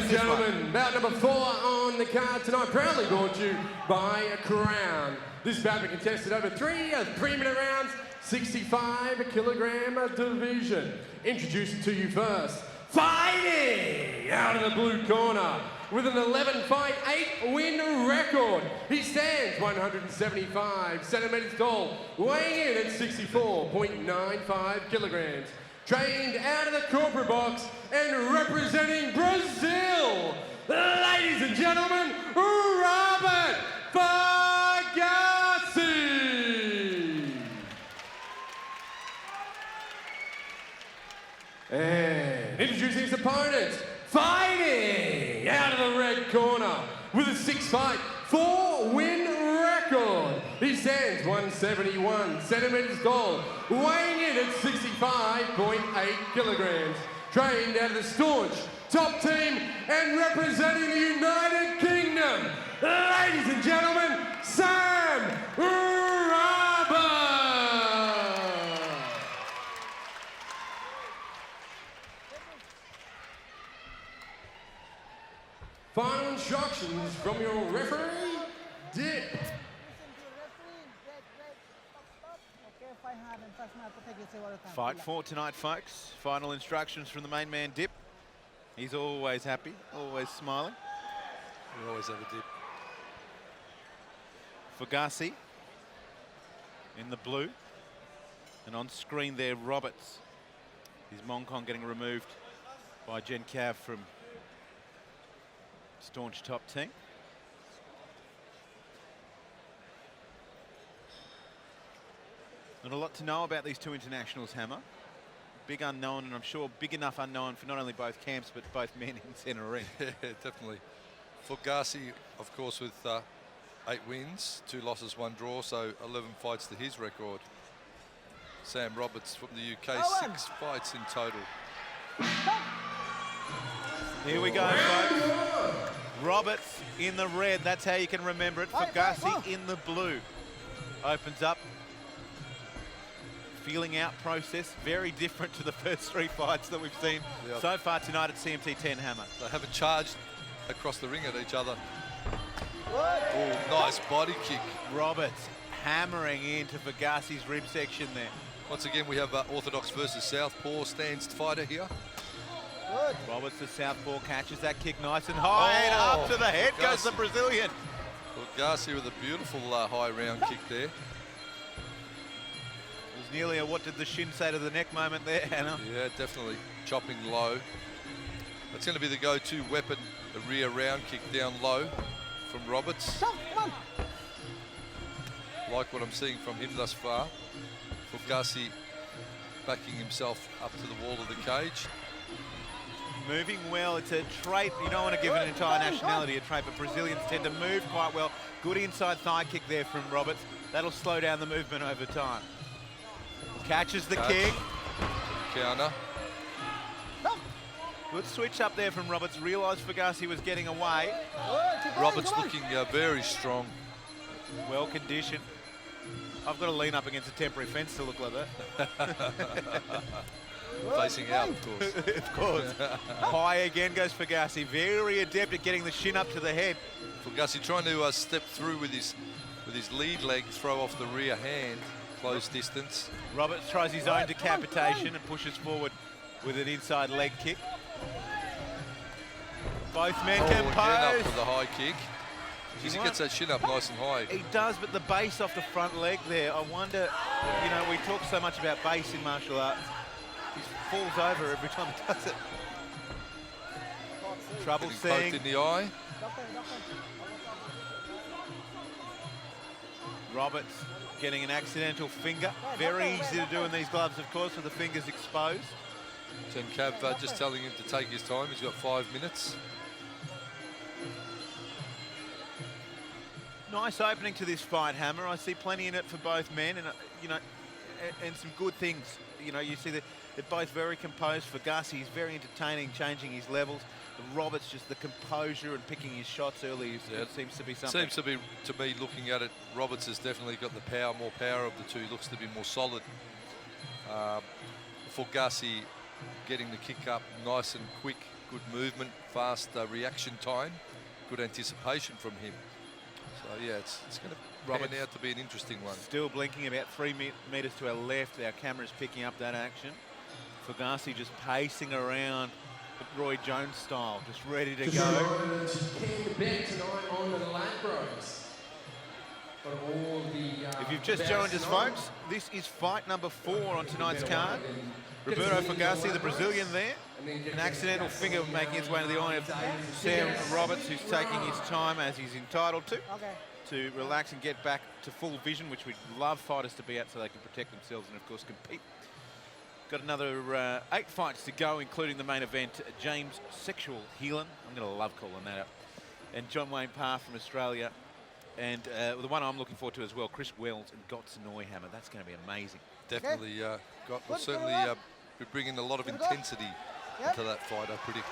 and gentlemen, bout number 4 on the card tonight, proudly brought to you by Crown. This bout will be contested over 3-minute rounds, 65-kilogram division. Introducing to you first, fighting out of the blue corner with an 11-fight, 8-win record. He stands 175 centimeters tall, weighing in at 64.95 kilograms. Trained out of the corporate box and representing Brazil, ladies and gentlemen, Roberto Fogassi. And introducing his opponents, fighting out of the red corner with a 6-fight, 4-win record. He stands 171 centimeters tall, weighing in at 65.8 kilograms. Trained out of the staunch top team and representing the United Kingdom, ladies and gentlemen, Sam Roberto. Final instructions from your referee, Dick. Fight 4 tonight, folks. Final instructions from the main man, Dip. He's always happy, always smiling. We always have a dip. Fogassi in the blue. And on screen there, Roberts. His Mongkong getting removed by Jen Cav from staunch top team. Not a lot to know about these two internationals, Hammer. Big unknown, and I'm sure big enough unknown for not only both camps, but both men in center ring. Yeah, definitely. Fogassi, of course, with 8 wins, 2 losses, 1 draw, so 11 fights to his record. Sam Roberts from the UK, 6 fights in total. Here we go, folks. Roberts in the red, that's how you can remember it. Fogassi in the blue. Opens up. Feeling out process, very different to the first 3 fights that we've seen so far tonight at CMT 10, Hammer. They haven't charged across the ring at each other. Oh, nice body kick. Roberts hammering into Fogassi's rib section there. Once again, we have Orthodox versus Southpaw stance fighter here. Roberts, the Southpaw, catches that kick nice and high, and up to the head goes the Brazilian. Fogassi with a beautiful high round kick there. Nearly a what did the shin say to the neck moment there, Hannah. Yeah, definitely chopping low. That's going to be the go-to weapon, the rear round kick down low from Roberts. Like what I'm seeing from him thus far. Fogassi backing himself up to the wall of the cage. Moving well, it's a trait, you don't want to give an entire nationality a trait, but Brazilians tend to move quite well. Good inside thigh kick there from Roberts. That'll slow down the movement over time. Catches the kick. Counter. Good switch up there from Roberts. Realised Fogassi was getting away. Roberts looking very strong. Well conditioned. I've got to lean up against a temporary fence to look like that. Facing out, of course. Of course. High again goes Fogassi. Very adept at getting the shin up to the head. Fogassi trying to step through with his lead leg, throw off the rear hand. Close distance. Roberts tries his own decapitation and pushes forward with an inside leg kick. Both men composed. Again up with the high kick. He gets that shin up nice and high. He does, but the base off the front leg there, I wonder, you know, we talk so much about base in martial arts. He falls over every time he does it. Trouble seeing. Poked in the eye. Roberts getting an accidental finger. Very easy to do in these gloves, of course, with the fingers exposed. Jen Cav just telling him to take his time. He's got 5 minutes. Nice opening to this fight, Hammer. I see plenty in it for both men, and you know, and some good things. You know, you see that they're both very composed. Fogassi is very entertaining, changing his levels. Roberts just the composure and picking his shots early. It seems to be something. Seems to be, to me, looking at it, Roberts has definitely got the power, more power of the two. He looks to be more solid. Fogassi getting the kick up nice and quick good movement, fast reaction time, good anticipation from him. So yeah, it's going to pan out to be an interesting one. Still blinking about 3 metres to our left. Our camera's picking up that action. Fogassi just pacing around Roy Jones style, just ready to go. If you've just joined us, folks, this is fight number 4 on tonight's card. Roberto Fogassi, the Brazilian there. An accidental finger making its way to the eye of Sam Roberts, who's taking his time, as he's entitled to relax and get back to full vision, which we'd love fighters to be at so they can protect themselves and, of course, compete. Got another 8 fights to go, including the main event, James Sexual Heelan. I'm going to love calling that up. And John Wayne Parr from Australia. And the one I'm looking forward to as well, Chris Wells and Gotts Neuhammer. That's going to be amazing. Definitely will certainly be bringing a lot of intensity into that fight, I predict.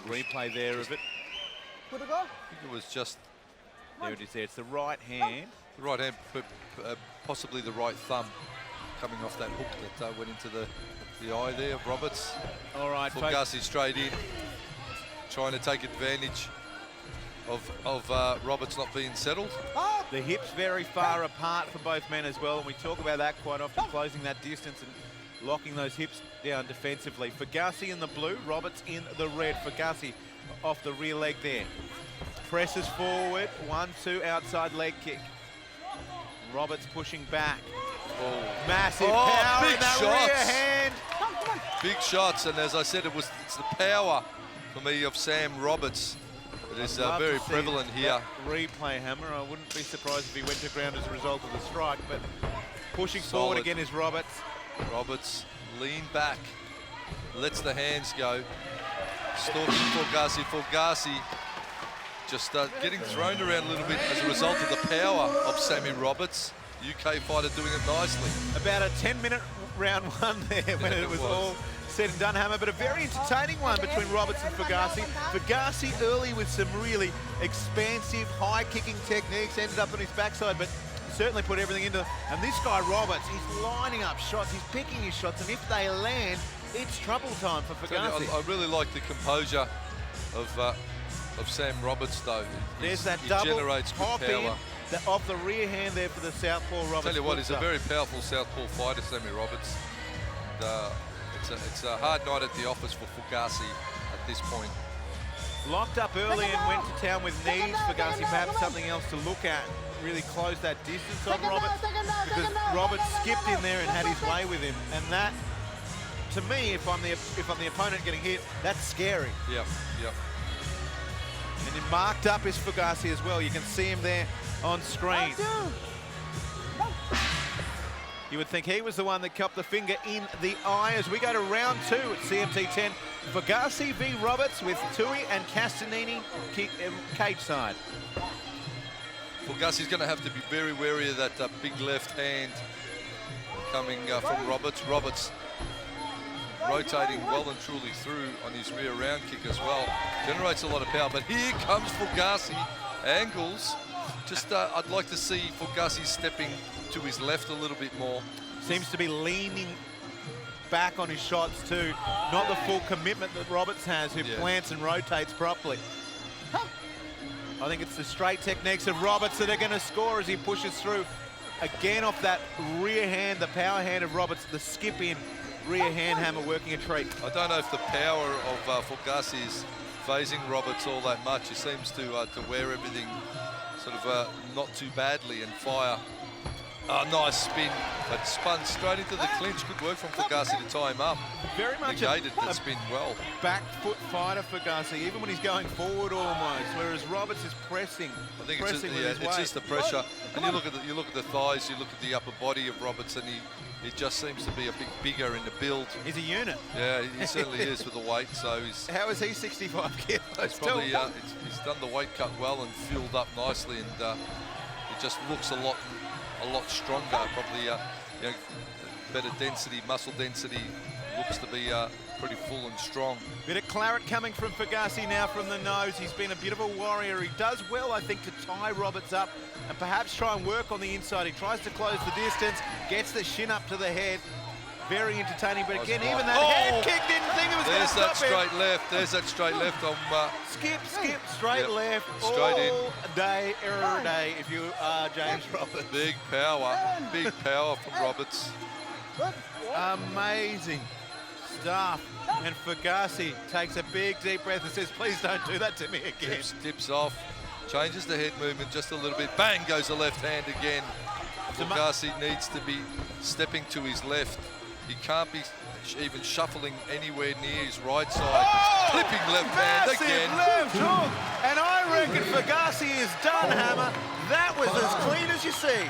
Replay there of it. I think it was just... There it is there. It's the right hand. The right hand, possibly the right thumb coming off that hook that went into the eye there of Roberts. All right, Fogassi straight in, trying to take advantage of Roberts not being settled. The hips very far apart for both men as well, and we talk about that quite often, closing that distance and locking those hips down defensively. Fogassi in the blue, Roberts in the red. Fogassi off the rear leg there. Presses forward, 1-2 outside leg kick. Roberts pushing back. Oh. Massive power big in that shots. rear hand. Big shots, and as I said, it's the power for me of Sam Roberts. It is very prevalent here. Replay, Hammer. I wouldn't be surprised if he went to ground as a result of the strike, but pushing forward again is Roberts. Roberts lean back, lets the hands go. Stalking Fogassi. Fogassi just getting thrown around a little bit as a result of the power of Sammy Roberts. UK fighter doing it nicely. About a 10-minute round one there when it was all said and done, Hammer, but a very entertaining one between Roberts and Fogassi. Fogassi early with some really expansive, high-kicking techniques, ended up on his backside, but certainly put everything into it. And this guy, Roberts, he's lining up shots, he's picking his shots, and if they land, it's trouble time for Fogassi. I really like the composure of Sam Roberts, though. There's that double hop in off the rear hand there for the southpaw Roberts. Tell you what, he's a very powerful southpaw fighter, Sammy Roberts. And, it's a hard night at the office for Fogassi at this point. Locked up early and went to town with knees. Fogassi, perhaps something else to look at. Really closed that distance on Roberts, because Roberts skipped in there and had his way with him. And that, to me, if I'm the opponent getting hit, that's scary. Yep. And then marked up is Fogassi as well. You can see him there on screen. You would think he was the one that copped the finger in the eye as we go to round 2 at CMT 10. Fogassi v Roberts with Tui and Castanini cage side. Fogassi's going to have to be very wary of that big left hand coming from Roberts. Roberts rotating well and truly through on his rear round kick as well. Generates a lot of power, but here comes Fogassi. Angles. Just I'd like to see Fogassi stepping to his left a little bit more. Seems to be leaning back on his shots too. Not the full commitment that Roberts has, who plants and rotates properly. I think it's the straight techniques of Roberts that are going to score as he pushes through. Again off that rear hand, the power hand of Roberts, the skip in rear hand hammer working a treat. I don't know if the power of Fogassi is phasing Roberts all that much. He seems to wear everything sort of not too badly and fire. Nice spin, but spun straight into the clinch. Good work from Fogassi to tie him up. Very much negated that spin well. Back foot fighter Fogassi, even when he's going forward almost, whereas Roberts is pressing. I think it's just the pressure. And you look at the thighs, you look at the upper body of Roberts, and he just seems to be a bit bigger in the build. He's a unit. Yeah, he certainly is with the weight. So he's. How is he 65 kilos? He's probably he's done the weight cut well and filled up nicely, and he just looks a lot stronger. Probably better density, muscle density. Looks to be pretty full and strong. Bit of claret coming from Fogassi now from the nose. He's been a bit of a warrior. He does well, I think, to tie Roberts up and perhaps try and work on the inside. He tries to close the distance, gets the shin up to the head. Very entertaining, but Nice again, block. even that head kick didn't think it was going to There's that stop him. straight left. There's that straight left on. Skip, straight Yep. left, Straight in. all day, every day, if you are James Roberts. Big power from Roberts. Amazing stuff. And Fogassi takes a big, deep breath and says, please don't do that to me again. Tips off, changes the head movement just a little bit. Bang goes the left hand again. Fogassi needs to be stepping to his left. He can't be even shuffling anywhere near his right side. Clipping left hand again. Left hook. And I reckon Fogassi is done, Hammer. That was as clean as you see.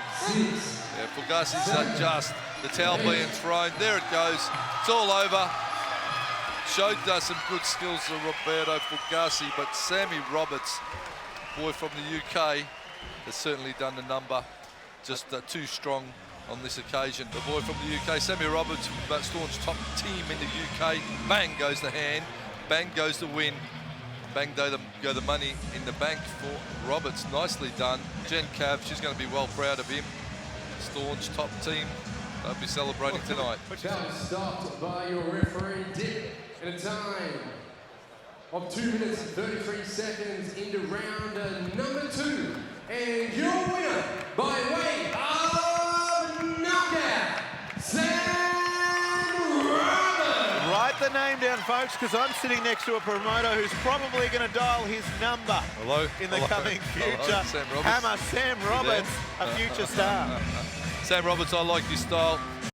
Yeah, Fogassi's just the towel being thrown. There it goes. It's all over. Showed us some good skills to Roberto Fogassi, but Sammy Roberts, boy from the UK, has certainly done the number. Just too strong on this occasion. The boy from the UK, Sammy Roberts, from Staunch top team in the UK. Bang goes the hand, bang goes the win. Bang go the money in the bank for Roberts. Nicely done. Jen Cav, she's going to be well proud of him. Staunch top team. They'll be celebrating tonight. Bout stopped by your referee, Dick, at a time of 2 minutes and 33 seconds into round number 2. And your winner by way of knockout, Sam Roberts. Write the name down, folks, because I'm sitting next to a promoter who's probably going to dial his number in the coming future. Hello, Sam Roberts. Hammer Sam Roberts, a future star. Sam Roberts, I like your style.